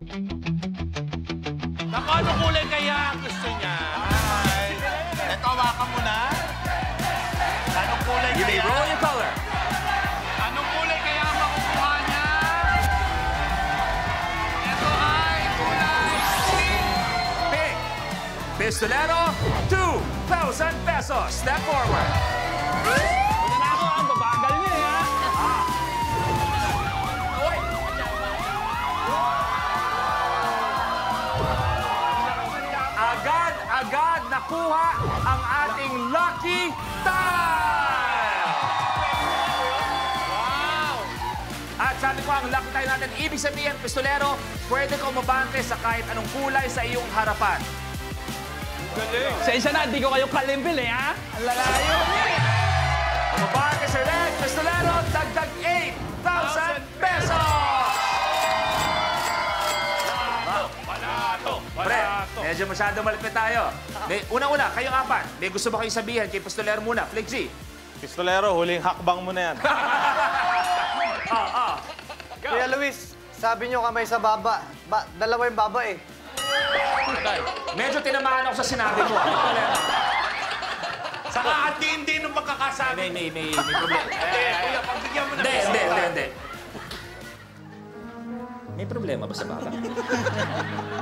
Naku, anong kulay kaya gusto niya? Ay, eto, hawakan mo na. Anong kulay kaya? You may roll your color. Anong kulay kaya ang makukuha niya? Ito ay kulay Pink. Pistolero, 2,000 pesos. Step forward. Una na ako, ang babagal niya, ha? Agad nakuha ang ating lucky tile! wow! At sabi ko, ang lucky tile natin, ibig sabihin, pistolero, pwede ka umabante sa kahit anong kulay sa iyong harapan. Sensya na, di ko kayo kalimbil, eh, ha? Ang lalayo. Umabante sa red, pistolero, dagdag 8,000 pesos! Pre, medyo masyado malapit tayo. Una-una, kayong apat. May gusto ba kayong sabihin kay pistolero muna? Flick G. Pistolero, huling hakbang mo na yan. Kuya Luis, sabi nyo kamay sa baba. Dalawa yung baba eh. Medyo tinamaan ako sa sinabi mo. Saka at hindi nung pagkakasabi. May problema. Kuya, pagbigyan mo na. Hindi. May problema ba sa baba?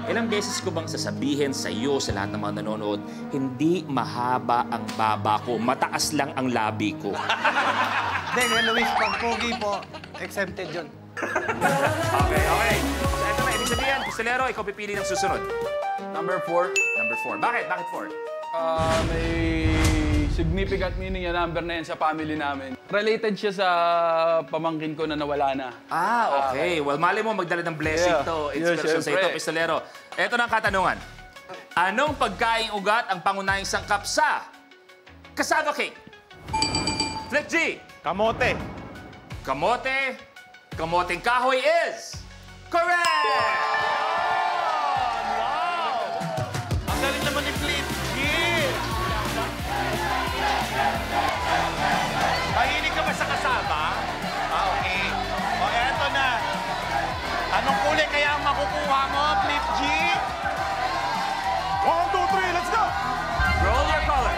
Ilang beses ko bang sasabihin sa iyo, sa lahat ng mga nanonood, hindi mahaba ang baba ko, mataas lang ang labi ko. Hindi, Kuya Luis, pag pogi po, exempted yun. Okay. So, ito na, ibig sabihin, pistolero, ikaw pipili ng susunod. Number 4. Number 4. Bakit? Bakit 4? May significant meaning yung number na yan sa family namin. Related siya sa pamangkin ko na nawala na. Okay. Well, mali mo magdala ng blessing to. Inspiration sa ito, pistolero. Ito na ang katanungan. Anong pagkaing ugat ang pangunahing sangkap sa cassava cake? Flick G. Kamote. Kamote. Kamoteng kahoy is correct! Ang galing naman ni Flip. Mahilig ka ba sa kasama? Okay. O, eto na. Anong kulay kaya ang makukuha mo, Flip G? 1, 2, 3, let's go! Roll your color.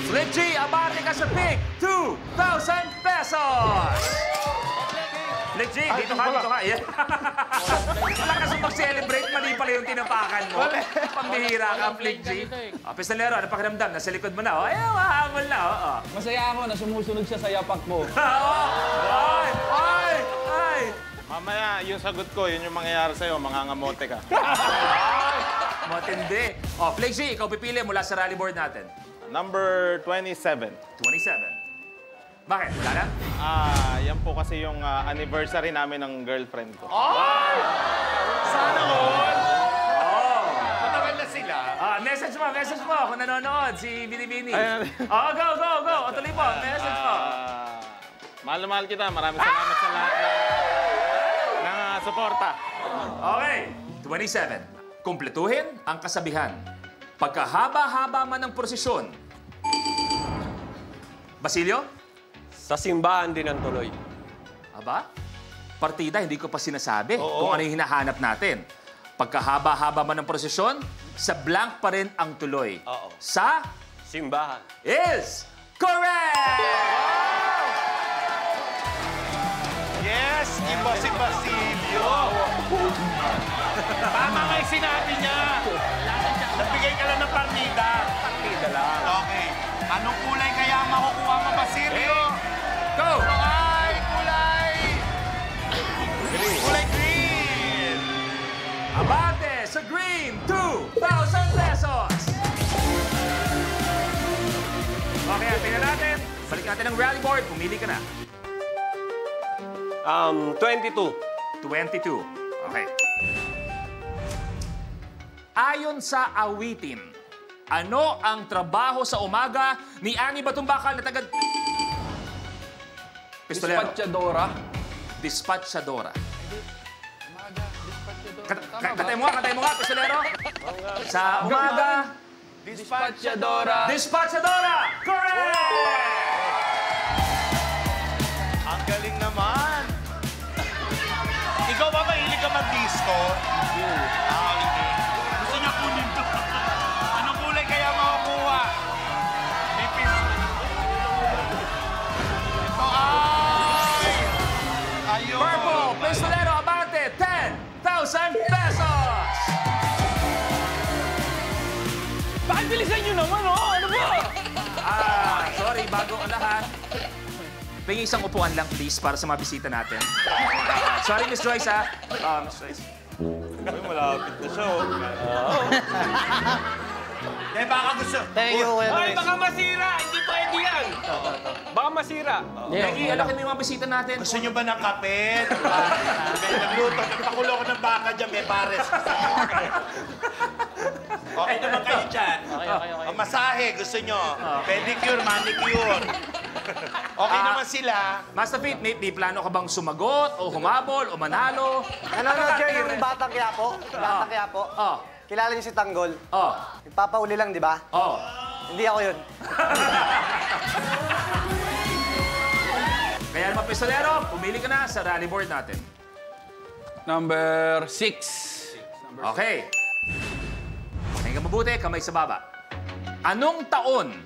Flick G, abarte ka sa pig. 2,000 pesos! Flick G, dito ka. Yeah. Wala ka sa mag-celebrate, mali pala yung tinapakan mo. Pambihira ka, Flick G. Pistolero, ano pakiramdam? Nasa likod mo na. Ayaw, mahamol na. Masaya ako na sumusunod siya sa yapak mo. Ay! Mamaya, yung sagot ko, yun yung mangyayari sa'yo, mangangamote ka. Matindi. Flick G, ikaw pipili mula sa rally board natin. Number 27. 27. Bakit? Wala na? Yan po kasi yung anniversary namin ng girlfriend ko. Sana all. Matagal na sila. Message mo kung nanonood si Binibini. Go. O, tuloy po, message mo. Mahal na mahal kita. Maraming salamat sa lahat ng suporta. Okay, 27. Kumpletuhin ang kasabihan. Pagkahaba-haba man ng prosesyon. Basilio? Sa simbahan din ang tuloy. Aba? Partida, hindi ko pa sinasabi kung ano yung hinahanap natin. Pagkahaba-haba man ng prosesyon, sa blank pa rin ang tuloy. Sa Simbahan. is correct! Yes, iba si Basilio. Tama nga yung sinabi niya. Nagbigay ka lang ng partida. Partida lang. Okay. Anong kulay kaya ang makukuha mo, Basilio? Go! Kulay green. Abante sa green, 2,000 pesos! Okay, tingnan natin. Balik natin ang rally board. Pumili ka na. 22. 22. Okay. Ayon sa awitin, ano ang trabaho sa umaga ni Ani Batumbakal na tagad... Pistolero. Dispatchadora. Katay mo nga, pistolero. Sa umaga... Dispatchadora. Dispatchadora! Correct! naman, oh! Ano ba? Sorry, bago ang lahat. Pingin isang upuan lang, please, para sa mga bisita natin. Sorry, Miss Joyce, ha? Miss Joyce. Ay, malapit na siya, oh. Eh, baka gusto. Thank you, Kuya Ay, Luis. baka masira! Hindi pwede yan! Baka masira. Peggy, alakin mo yung mga bisita natin. Gusto nyo ba ng kape? Nagluto. Nagpakulo ko ng baka dyan. May pares. Okay naman kayo dyan. Okay. Ang masahe, gusto nyo. Pedicure, manicure. Okay naman sila. Master Pete, may plano ka bang sumagot o humabol o manalo? Nanonood kayo ng Batang Quiapo? Batang Quiapo? Oh, Kilala niyo si Tanggol? oh, Nagpapauli lang, di ba? oh. Hindi ako yun. Kaya naman, pistolero, pumili ka na sa rally board natin. Number 6. Okay. Pakinggan ka mabuti, kamay sa baba. Anong taon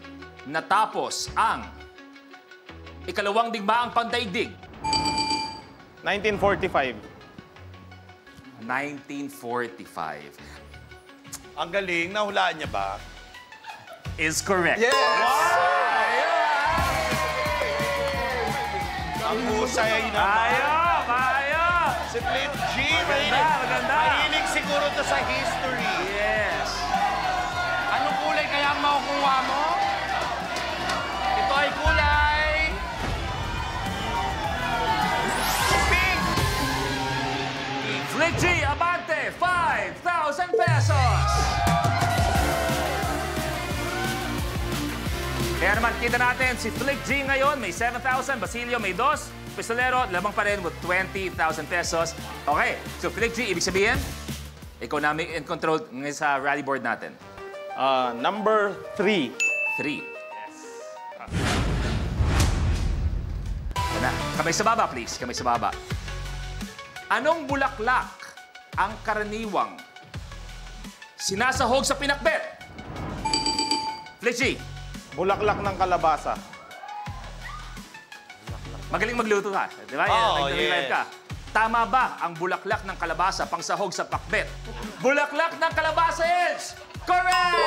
natapos ang ikalawang digmaang pandaigdig? 1945. 1945. Ang galing. Nahulaan niya ba? Is correct. Ang husay na. Kaya! Si Flip G. Maganda. Mahilig siguro to sa history. Yes. Anong kulay kaya ang makukuha mo? Ito ay kulay. Pink! Flick G, abante, 5,000 pesos! Kaya naman, kita natin, si Flick G ngayon may 7,000, Basilio may 2, Pistolero, lamang pa rin with 20,000 pesos. Okay, so Flick G, ibig sabihin, ikaw na may in control ngayon sa rally board natin. Number 3. 3. Yan na. Kamay sa baba, please. Kamay sa baba. Anong bulaklak ang karaniwang sinasahog sa pinakbet? Flick G, Bulaklak ng kalabasa. magaling magluto ka. Di ba? Oo, Nag-live ka. Tama ba ang bulaklak ng kalabasa pang sahog sa pakbet? Bulaklak ng kalabasa is correct!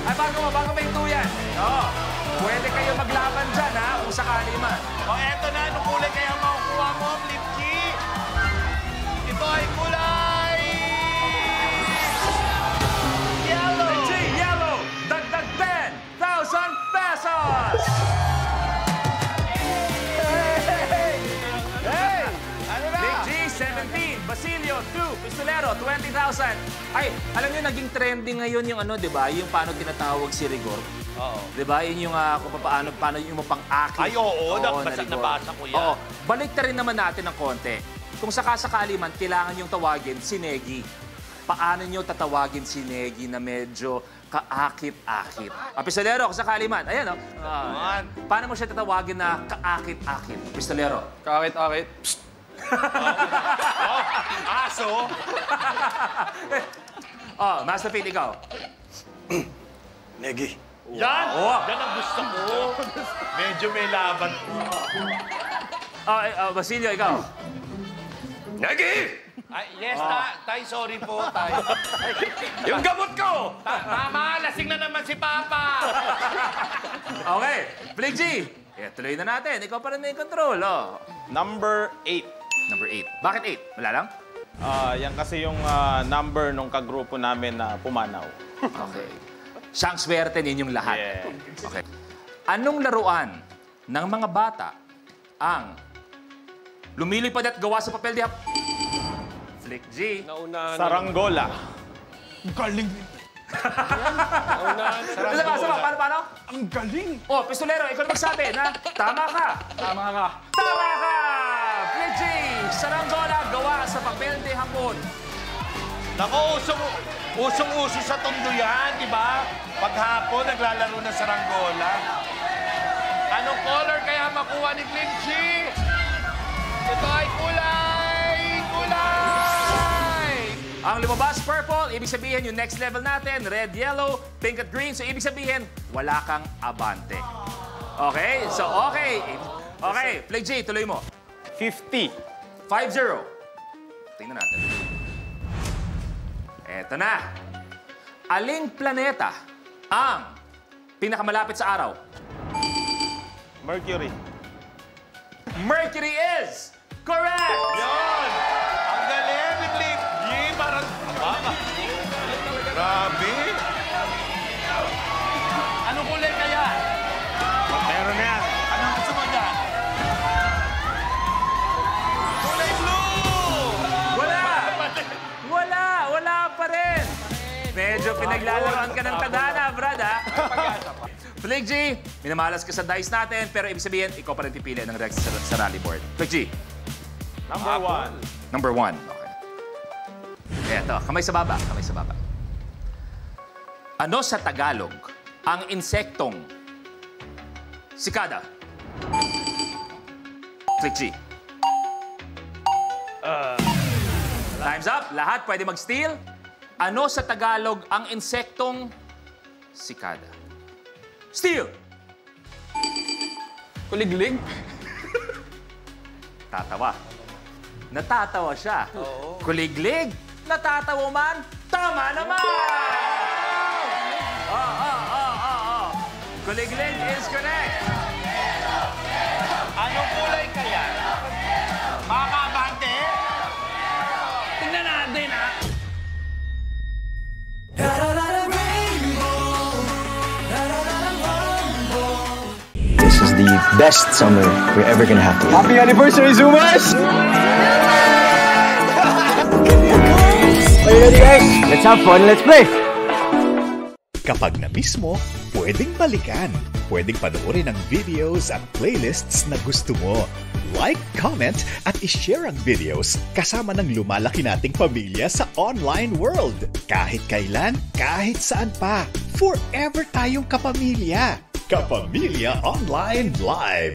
Ay, bago may tuyan. Oo. Pwede kayo maglaban dyan, ha? Kung sakali man. O, eto na. Anong kulay kaya ang makukuha mo, Flip G? Ito ay kulay. Yellow! Flick G, yellow! Dagdag 10,000 pesos! Hey! Ano na? Flick G, 17. Basilio, 2. Pistolero, 20,000. Ay, alam niyo, naging trending ngayon yung ano, di ba? Yung paano tinatawag si rigor. Oo. Di ba? Yun yung kung paano yung mapang-akit. Ay, oo. na rigor. Nabasa ko yan. Oo. Balik na rin naman natin ng konti. Kung sakasakali man, kailangan yung tawagin si Negi. Paano nyo tatawagin si Negi na medyo kaakit-akit? Pistolero, kung sakali man. Ayan, o. Ayan. Paano mo siya tatawagin na kaakit-akit? Pistolero. Kakit-akit. Psst! Aso. Master Pete, ikaw. Negi. Yan! Oo. Yan ang gusto ko. Medyo may laban. Basilio, ikaw. Negi! Ay, yes, tay. Sorry po, tay. Yung gamot ko! Mama, lasing na naman si Papa. Okay. Flick G. Tuloy na natin. Ikaw pa rin may control. Number 8. Number 8. Bakit 8? Wala lang? Yan kasi yung number nung kagrupo namin na pumanaw. Okay. Siyang swerte ninyong lahat. Yeah. Okay. Anong laruan ng mga bata ang lumilipad at gawa sa papel di hap? Flick G. Nauna. Saranggola. Sama. Paano? Ang galing! Oh, pistolero, ikaw na magsabi na tama ka. Tama ka. Tama ka! Flick G. Saranggola gawa sa papel de hapon. Nako, usong-uso sa tondo yan, di ba? Paghapon, naglalaro ng saranggola. Anong color kaya makuha ni Flip G? Ito ay kulay! Ang lumabas purple, ibig sabihin yung next level natin, red, yellow, pink at green. So ibig sabihin, wala kang abante. Okay? So okay. Okay, Flick G, tuloy mo. 50. 5-0. Tingnan natin. Eto na. Aling planeta ang pinakamalapit sa araw? Mercury. Mercury is correct! Yun! Ang galing ni Clip G! Parang... Grabe! Anong kulay kaya? Meron na yan. Anong gusto mo dyan? Kulay blue! Wala pa rin. Medyo pinaglalaroan ka ng tadhana, Brad, ha? Flick G, minamalas ka sa dice natin, pero ibig sabihin, ikaw pa rin pipili ng Rex sa rally board. Flick G. Number 1. Okay. Eto, kamay sa baba, kamay sa baba. Ano sa Tagalog ang insektong sikada? Flick G. Time's up. Lahat pwede mag-steal. Ano sa Tagalog ang insektong sikada? Steal! Kuliglig? Tatawa. Natatawa siya. Kuliglig? Natatawa man? Tama naman! Kuliglig is correct. Anong kulay kaya? Mga kabante? Tingnan natin, ha? This is the best summer we're ever gonna have. Happy anniversary, Zoomers! Are you ready, guys? Let's have fun, let's play! Kapag na-miss mo, pwedeng balikan. Pwedeng panoorin ang videos at playlists na gusto mo. Like, comment, at ishare ang videos kasama ng lumalaki nating pamilya sa online world. Kahit kailan, kahit saan pa. Forever tayong kapamilya. Kapamilya Online Live.